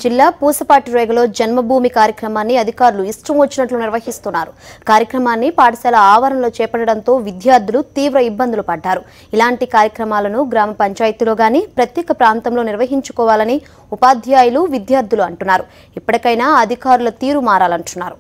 జిల్లా పూసపాటి రేగలో జన్మభూమి కార్యక్రమాన్ని అధికారులు ఇష్టం వచ్చినట్లు నిర్వహిస్తున్నారు. కార్యక్రమాన్ని పాఠశాల ఆవరణలో చేపట్టడంతో విద్యార్థులు తీవ్ర ఇబ్బందులు పడ్డారు. ఇలాంటి కార్యక్రమాలను గ్రామ పంచాయతీలో గాని ప్రత్యేక ప్రాంతంలో నిర్వహించుకోవాలని ఉపాధ్యాయులు, విద్యార్థులు అంటున్నారు. ఇప్పటికైనా అధికారుల తీరు మారాలంటున్నారు.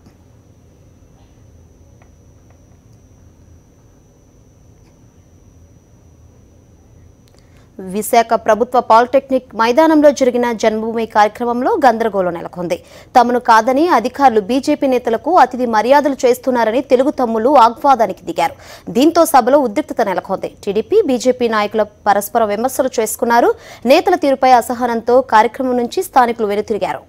విశాఖ ప్రభుత్వ పాలిటెక్నిక్ మైదానంలో జరిగిన జన్మభూమి కార్యక్రమంలో గందరగోళం నెలకొంది. తమను కాదని అధికారులు బీజేపీ నేతలకు అతిథి మర్యాదలు చేస్తున్నారని తెలుగు తమ్ముళ్లు వాగ్వాదానికి దిగారు. దీంతో సభలో ఉద్రిక్తత నెలకొంది. టీడీపీ, బీజేపీ నాయకుల పరస్పర విమర్శలు చేసుకున్నారు. నేతల తీరుపై అసహనంతో కార్యక్రమం నుంచి స్థానికులు వెనుతిరిగారు.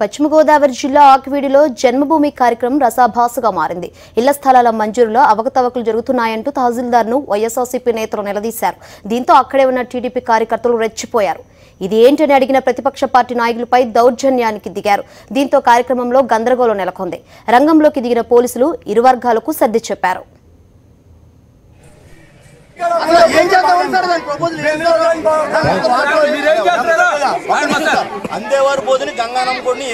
పశ్చిమ గోదావరి జిల్లా ఆకివీడిలో జన్మభూమి కార్యక్రమం రసాభాసగా మారింది. ఇళ్ల స్థలాల మంజూరులో అవకతవకలు జరుగుతున్నాయంటూ తహసీల్దార్ను వైఎస్ఆర్సీపీ నేతలు నిలదీశారు. దీంతో అక్కడే ఉన్న టీడీపీ కార్యకర్తలు రెచ్చిపోయారు. ఇది ఏంటని అడిగిన ప్రతిపక్ష పార్టీ నాయకులపై దౌర్జన్యానికి దిగారు. దీంతో కార్యక్రమంలో గందరగోళం నెలకొంది. రంగంలోకి దిగిన పోలీసులు ఇరు వర్గాలకు సర్ది చెప్పారు. అందేవారు పోతుని గంగానం కొన్ని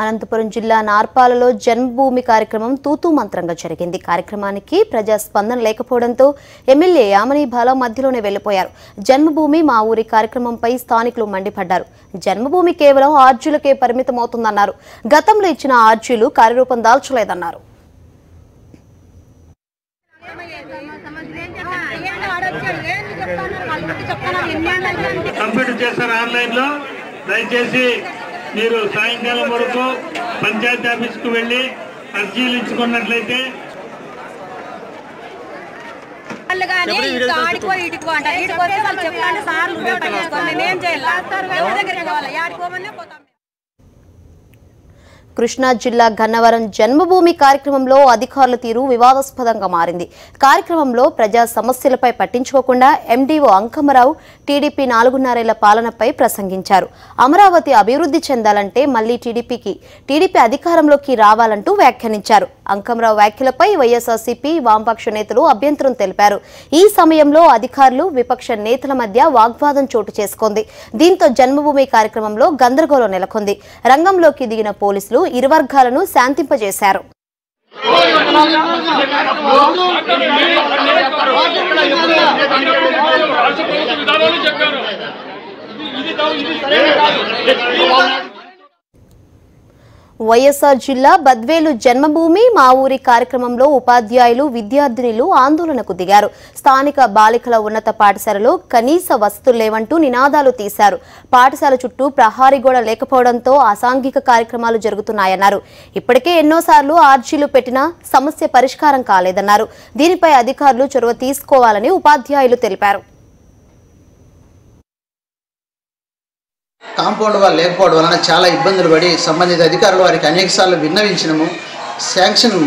అనంతపురం జిల్లా నార్పాలలో జన్మభూమి కార్యక్రమం తూతూ మంత్రంగా జరిగింది. కార్యక్రమానికి ప్రజా స్పందన లేకపోవడంతో ఎమ్మెల్యే యామిని బాల మధ్యలోనే వెళ్లిపోయారు. జన్మభూమి మా ఊరి కార్యక్రమంపై స్థానికులు మండిపడ్డారు. జన్మభూమి కేవలం ఆర్జీలకే పరిమితమవుతుందన్నారు. గతంలో ఇచ్చిన ఆర్జీలు కార్యరూపం దాల్చలేదన్నారు. కంప్యూటర్ చేస్తారు ఆన్లైన్ లో. దయచేసి మీరు సాయంకాలం వరకు పంచాయతీ ఆఫీస్ కు వెళ్లి అర్జీలు ఇచ్చుకున్నట్లయితే కృష్ణా జిల్లా గన్నవరం జన్మభూమి కార్యక్రమంలో అధికారుల తీరు వివాదాస్పదంగా మారింది. కార్యక్రమంలో ప్రజా సమస్యలపై పట్టించుకోకుండా ఎండీఓ అంకమరావు టీడీపీ 4.5 పాలనపై ప్రసంగించారు. అమరావతి అభివృద్ధి చెందాలంటే మళ్లీ టీడీపీ అధికారంలోకి రావాలంటూ వ్యాఖ్యానించారు. అంకమరావు వ్యాఖ్యలపై వైఎస్ఆర్సీపీ, వామపక్ష నేతలు అభ్యంతరం తెలిపారు. ఈ సమయంలో అధికారులు, విపక్ష నేతల మధ్య వాగ్వాదం చోటు చేసుకుంది. దీంతో జన్మభూమి కార్యక్రమంలో గందరగోళం నెలకొంది. రంగంలోకి దిగిన పోలీసులు ఇరు వర్గాలను శాంతింపజేశారు. వైఎస్ఆర్ జిల్లా బద్వేలు జన్మభూమి మా ఊరి కార్యక్రమంలో ఉపాధ్యాయులు, విద్యార్థినులు ఆందోళనకు దిగారు. స్థానిక బాలికల ఉన్నత పాఠశాలలో కనీస వసతులు లేవంటూ నినాదాలు తీశారు. పాఠశాల చుట్టూ ప్రహారీ గోడ లేకపోవడంతో అసాంఘిక కార్యక్రమాలు జరుగుతున్నాయన్నారు. ఇప్పటికే ఎన్నోసార్లు ఆర్జీలు పెట్టినా సమస్య పరిష్కారం కాలేదన్నారు. దీనిపై అధికారులు చొరవ తీసుకోవాలని ఉపాధ్యాయులు తెలిపారు. కాంపౌండ్ వాళ్ళు లేకపోవడం వలన చాలా ఇబ్బందులు పడి సంబంధిత అధికారులు వారికి అనేకసార్లు విన్నవించినము. శాంక్షన్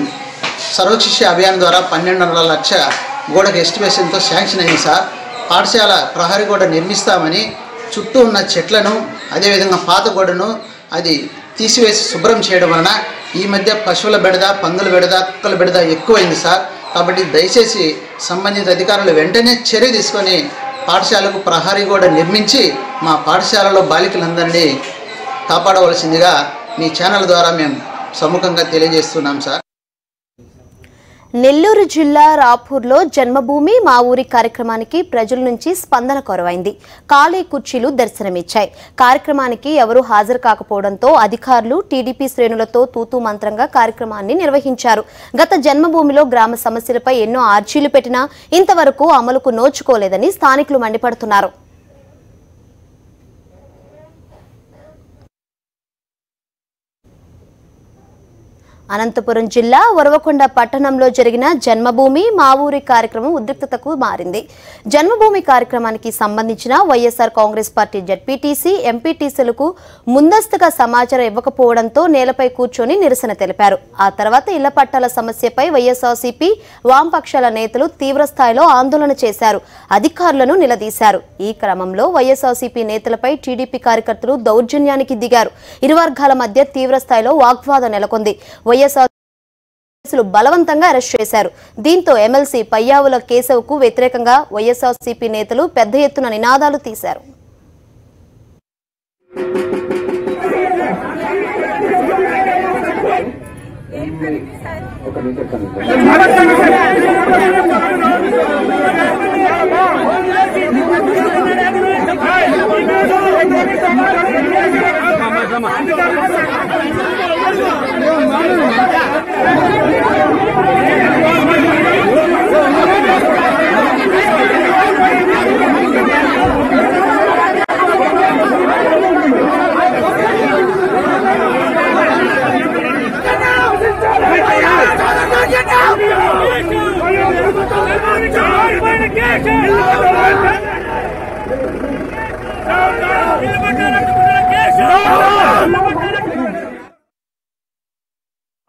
సర్వశిక్ష అభియాన్ ద్వారా 12.5 లక్ష గోడకు ఎస్టిమేషన్తో శాంక్షన్ అయింది సార్. పాఠశాల ప్రహరీ గోడ నిర్మిస్తామని చుట్టూ ఉన్న చెట్లను, అదేవిధంగా పాత గోడను అది తీసివేసి శుభ్రం చేయడం వలన ఈ మధ్య పశువుల బెడద, పందుల బెడద, కుక్కల బెడద ఎక్కువైంది సార్. కాబట్టి దయచేసి సంబంధిత అధికారులు వెంటనే చర్య తీసుకొని పాఠశాలకు ప్రహరీ గోడ నిర్మించి మా పాఠశాలలో బాలికలందరినీ కాపాడవలసిందిగా మీ ఛానల్ ద్వారా మేము సముఖంగా తెలియజేస్తున్నాం సార్. నెల్లూరు జిల్లా రాపూర్లో జన్మభూమి మా ఊరి కార్యక్రమానికి ప్రజల నుంచి స్పందన కొరవైంది. ఖాళీ కుర్చీలు దర్శనమిచ్చాయి. కార్యక్రమానికి ఎవరూ హాజరు కాకపోవడంతో అధికారులు, టీడీపీ శ్రేణులతో తూతూ మంత్రంగా కార్యక్రమాన్ని నిర్వహించారు. గత జన్మభూమిలో గ్రామ సమస్యలపై ఎన్నో ఆర్జీలు పెట్టినా ఇంతవరకు అమలుకు నోచుకోలేదని స్థానికులు మండిపడుతున్నారు. అనంతపురం జిల్లా ఉరవకొండ పట్టణంలో జరిగిన జన్మభూమి మా ఊరి కార్యక్రమం ఉద్రిక్తతకు మారింది. జన్మభూమి కార్యక్రమానికి సంబంధించిన వైఎస్ఆర్ కాంగ్రెస్ పార్టీ జడ్పీటీసీ, ఎంపీటీసీలకు ముందస్తుగా సమాచారం ఇవ్వకపోవడంతో నేలపై కూర్చొని నిరసన తెలిపారు. ఆ తర్వాత ఇళ్ల పట్టాల సమస్యపై వైఎస్ఆర్సీపీ, వామపక్షాల నేతలు తీవ్రస్థాయిలో ఆందోళన చేశారు. అధికారులను నిలదీశారు. ఈ క్రమంలో వైఎస్ఆర్సీపీ నేతలపై టీడీపీ కార్యకర్తలు దౌర్జన్యానికి దిగారు. ఇరు వర్గాల మధ్య తీవ్రస్థాయిలో వాగ్వాదం నెలకొంది. వైఎస్ఆర్ బలవంతంగా అరెస్ట్ చేశారు. దీంతో ఎమ్మెల్సీ పయ్యావుల కేశవ్కు వ్యతిరేకంగా వైఎస్ఆర్సీపీ నేతలు పెద్ద ఎత్తున నినాదాలు తీశారు.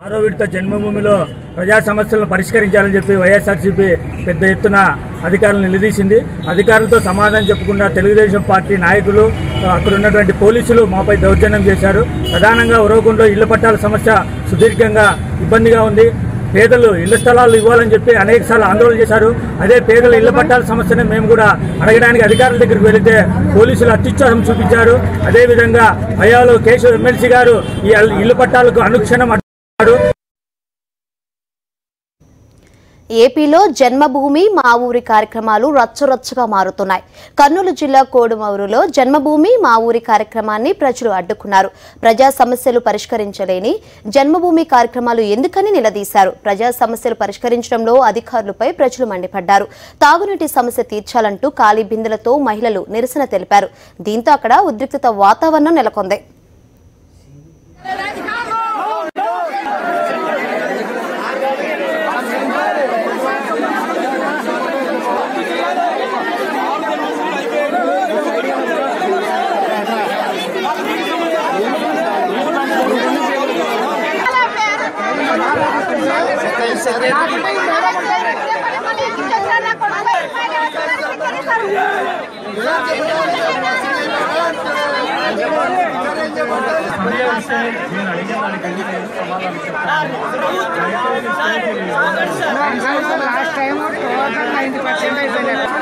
ఆరో విడత జన్మభూమిలో ప్రజా సమస్యలను పరిష్కరించాలని చెప్పి వైఎస్ఆర్సీపీ పెద్ద ఎత్తున అధికారులను నిలదీసింది. అధికారులతో సమాధానం చెప్పకుండా తెలుగుదేశం పార్టీ నాయకులు, అక్కడ ఉన్నటువంటి పోలీసులు మాపై దౌర్జన్యం చేశారు. ప్రధానంగా ఉరవకొండలో ఇళ్ల పట్టాల సమస్య సుదీర్ఘంగా ఇబ్బందిగా ఉంది. పేదలు ఇళ్ల స్థలాలు ఇవ్వాలని చెప్పి అనేకసార్లు ఆందోళన చేశారు. అదే పేదల ఇళ్ల పట్టాల సమస్యను మేము కూడా అడగడానికి అధికారుల దగ్గరికి వెళితే పోలీసులు అత్యుత్సాహం చూపించారు. అదేవిధంగా పయ్యావుల కేశవ్ ఎమ్మెల్సీ గారు ఈ ఇళ్ల పట్టాలకు అనుక్షణం అడ్డుకున్నారు. ఏపీలో జన్మభూమి మా ఊరి కార్యక్రమాలు రచ్చరచ్చగా మారుతున్నాయి. కర్నూలు జిల్లా కోడుమూరులో జన్మభూమి మా ఊరి కార్యక్రమాన్ని ప్రజలు అడ్డుకున్నారు. ప్రజా సమస్యలు పరిష్కరించలేని జన్మభూమి కార్యక్రమాలు ఎందుకని నిలదీశారు. ప్రజా సమస్యలు పరిష్కరించడంలో అధికారులపై ప్రజలు మండిపడ్డారు. తాగునీటి సమస్య తీర్చాలంటూ ఖాళీ బిందెలతో మహిళలు నిరసన తెలిపారు. దీంతో అక్కడ ఉద్రిక్తత వాతావరణం నెలకొంది. లాస్ట్ టైం 90% అయిపోయింది.